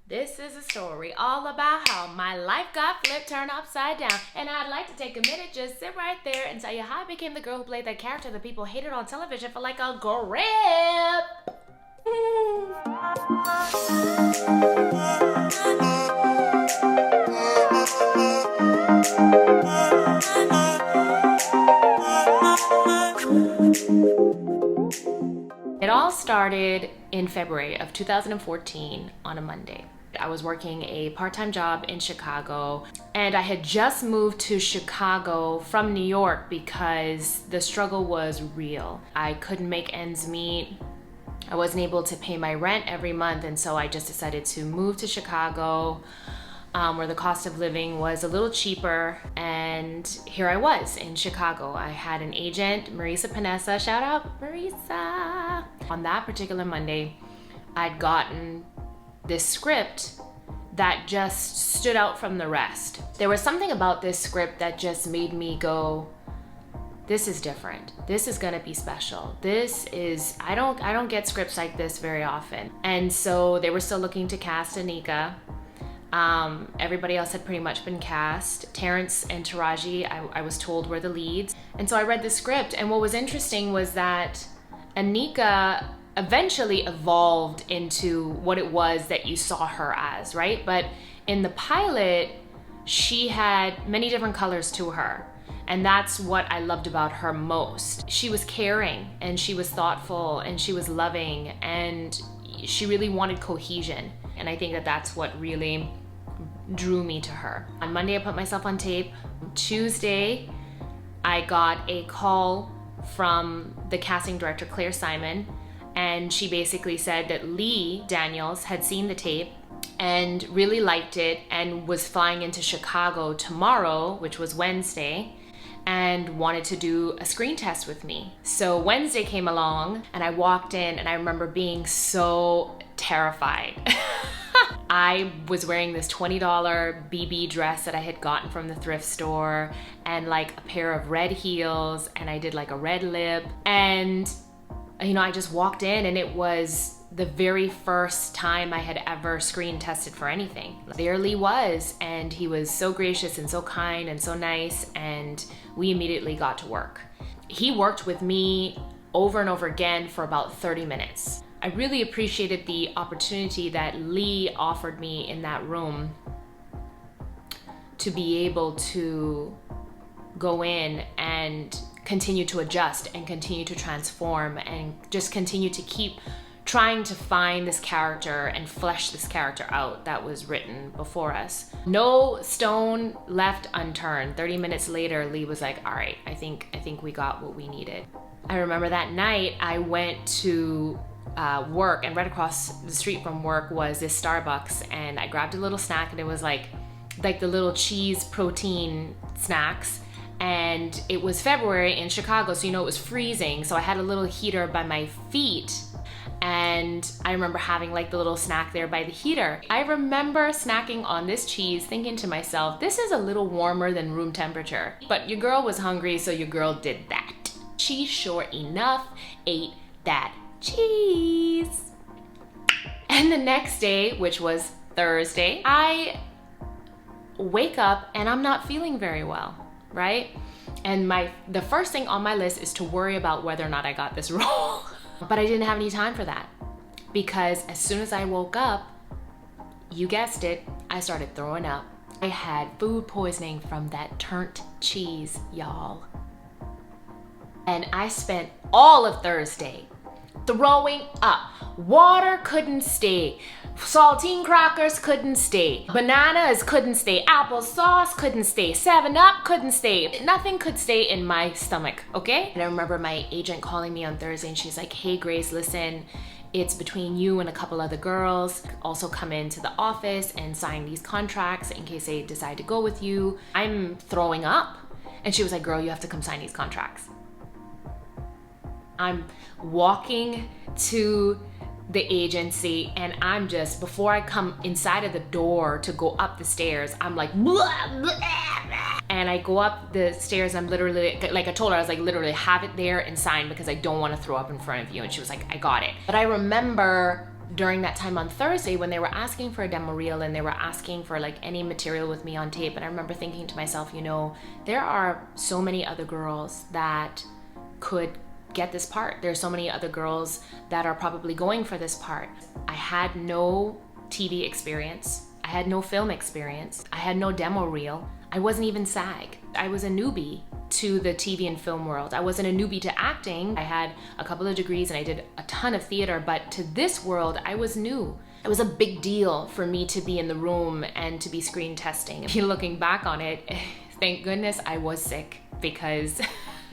This is a story all about how my life got flipped, turned upside down. And I'd like to take a minute, just sit right there and tell you how I became the girl who played that character that people hated on television for like a grip. It all started in February of 2014 on a Monday. I was working a part-time job in Chicago, and I had just moved to Chicago from New York because the struggle was real. I couldn't make ends meet. I wasn't able to pay my rent every month, and so I just decided to move to Chicago, where the cost of living was a little cheaper. And here I was in Chicago. I had an agent, Marisa Panessa, shout out Marisa. On that particular Monday, I'd gotten this script that just stood out from the rest. There was something about this script that just made me go, this is different. This is gonna be special. I don't get scripts like this very often. And so they were still looking to cast Anika. Everybody else had pretty much been cast. Terrence and Taraji, I was told, were the leads. And so I read the script, and what was interesting was that Anika eventually evolved into what it was that you saw her as, right? But in the pilot, she had many different colors to her. And that's what I loved about her most. She was caring, and she was thoughtful, and she was loving, and she really wanted cohesion. And I think that that's what really drew me to her. On Monday, I put myself on tape. Tuesday, I got a call from the casting director, Claire Simon, and she basically said that Lee Daniels had seen the tape and really liked it and was flying into Chicago tomorrow, which was Wednesday, and wanted to do a screen test with me. So Wednesday came along, and I walked in, and I remember being so terrified. I was wearing this $20 BB dress that I had gotten from the thrift store, and like a pair of red heels, and I did like a red lip, and I just walked in, and it was the very first time I had ever screen tested for anything. There Lee was, and he was so gracious and so kind and so nice, and we immediately got to work. He worked with me over and over again for about 30 minutes. I really appreciated the opportunity that Lee offered me in that room to be able to go in and continue to adjust and continue to transform and just continue to keep trying to find this character and flesh this character out that was written before us. No stone left unturned. 30 minutes later, Lee was like, all right, I think we got what we needed. I remember that night I went to work, and right across the street from work was this Starbucks, and I grabbed a little snack, and it was like the little cheese protein snacks. And it was February in Chicago, so it was freezing. So I had a little heater by my feet, and I remember having like the little snack there by the heater. I remember snacking on this cheese, thinking to myself, this is a little warmer than room temperature. But your girl was hungry, so your girl did that. She sure enough ate that cheese. And the next day, which was Thursday, I wake up and I'm not feeling very well, right? And the first thing on my list is to worry about whether or not I got this role. But I didn't have any time for that, because as soon as I woke up, you guessed it, I started throwing up. I had food poisoning from that turnt cheese, y'all. And I spent all of Thursday throwing up. Water couldn't stay. Saltine crackers couldn't stay. Bananas couldn't stay. Applesauce couldn't stay. 7-Up couldn't stay. Nothing could stay in my stomach, okay? And I remember my agent calling me on Thursday, and she's like, hey Grace, listen, it's between you and a couple other girls. Also come into the office and sign these contracts in case they decide to go with you. I'm throwing up. And she was like, girl, you have to come sign these contracts. I'm walking to the agency, and I'm just, before I come inside of the door to go up the stairs, I'm like, blah, blah, blah. And I go up the stairs, I'm literally, like I told her, I was like, literally have it there and sign, because I don't want to throw up in front of you. And she was like, I got it. But I remember during that time on Thursday when they were asking for a demo reel and they were asking for like any material with me on tape, and I remember thinking to myself, you know, there are so many other girls that could get this part. There's so many other girls that are probably going for this part. I had no TV experience. I had no film experience. I had no demo reel. I wasn't even SAG. I was a newbie to the TV and film world. I wasn't a newbie to acting. I had a couple of degrees and I did a ton of theater, but to this world, I was new. It was a big deal for me to be in the room and to be screen testing. Looking back on it, thank goodness I was sick, because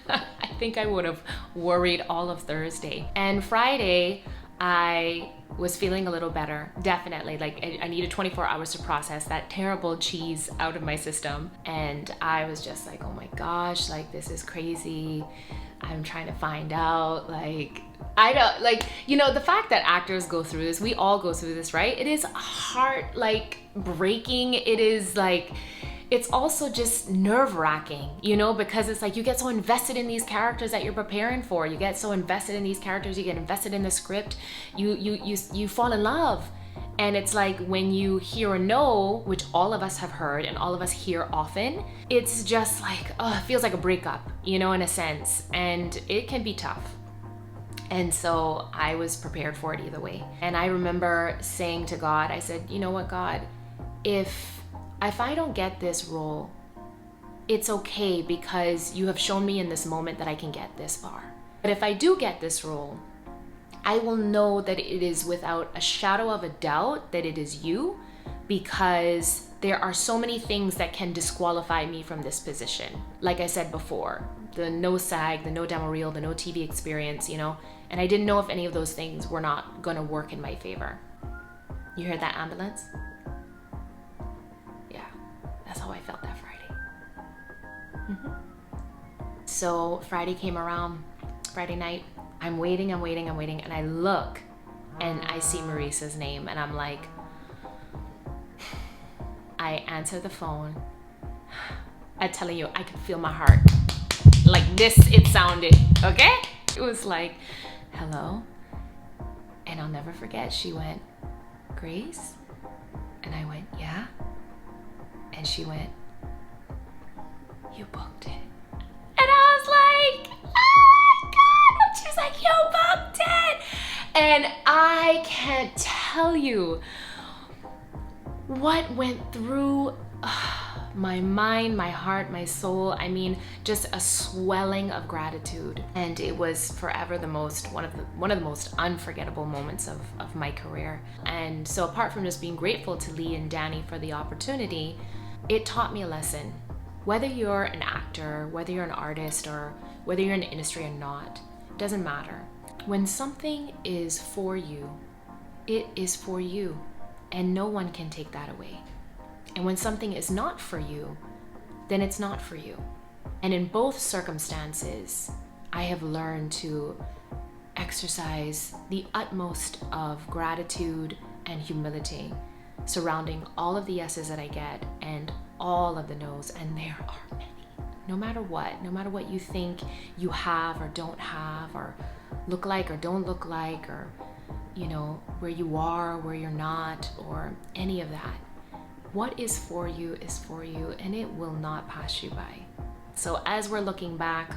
I think I would have worried all of Thursday. And Friday, I was feeling a little better, definitely. Like I needed 24 hours to process that terrible cheese out of my system. And I was just like, oh my gosh, like this is crazy. I'm trying to find out, like, I don't, like, you know, the fact that actors go through this, we all go through this, right? It is heart, like, breaking. It is like, it's also just nerve-wracking, you know, because it's like you get so invested in these characters that you're preparing for. You get so invested in these characters, you get invested in the script, you fall in love. And it's like when you hear a no, which all of us have heard and all of us hear often, it's just like, oh, it feels like a breakup, you know, in a sense. And it can be tough. And so I was prepared for it either way. And I remember saying to God, I said, you know what, God, if I don't get this role, it's okay, because you have shown me in this moment that I can get this far. But if I do get this role, I will know that it is without a shadow of a doubt that it is you, because there are so many things that can disqualify me from this position. Like I said before, the no SAG, the no demo reel, the no TV experience, you know, and I didn't know if any of those things were not gonna work in my favor. You heard that ambulance? Yeah, that's how I felt that Friday. So Friday came around, Friday night, I'm waiting, and I look and I see Maurice's name, and I'm like, I answer the phone. I'm telling you, I could feel my heart. Like this, it sounded, okay? It was like, hello? And I'll never forget, she went, Grace? And I went, yeah? And she went, you booked it. And I was like, oh my God. She was like, you booked it. And I can't tell you what went through my mind, my heart, my soul. I mean, just a swelling of gratitude. And it was forever one of the most unforgettable moments of my career. And so apart from just being grateful to Lee and Danny for the opportunity, it taught me a lesson. Whether you're an actor, whether you're an artist, or whether you're in the industry or not, it doesn't matter. When something is for you, it is for you, and no one can take that away. And when something is not for you, then it's not for you. And in both circumstances, I have learned to exercise the utmost of gratitude and humility surrounding all of the yeses that I get and all of the no's, and there are many. No matter what you think you have or don't have, or look like or don't look like, or you know, where you are, where you're not, or any of that. What is for you, and it will not pass you by. So as we're looking back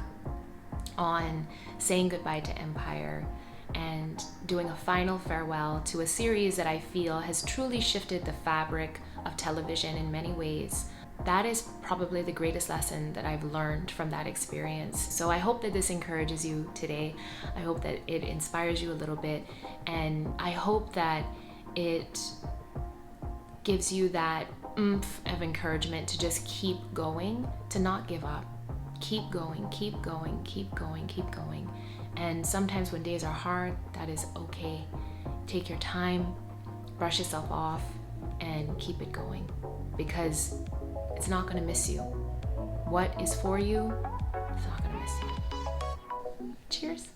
on saying goodbye to Empire and doing a final farewell to a series that I feel has truly shifted the fabric of television in many ways, that is probably the greatest lesson that I've learned from that experience. So I hope that this encourages you today. I hope that it inspires you a little bit, and I hope that it gives you that oomph of encouragement to just keep going, to not give up. Keep going, keep going, keep going, keep going. And sometimes when days are hard, that is okay. Take your time, brush yourself off, and keep it going, because it's not gonna miss you. What is for you, it's not gonna miss you. Cheers.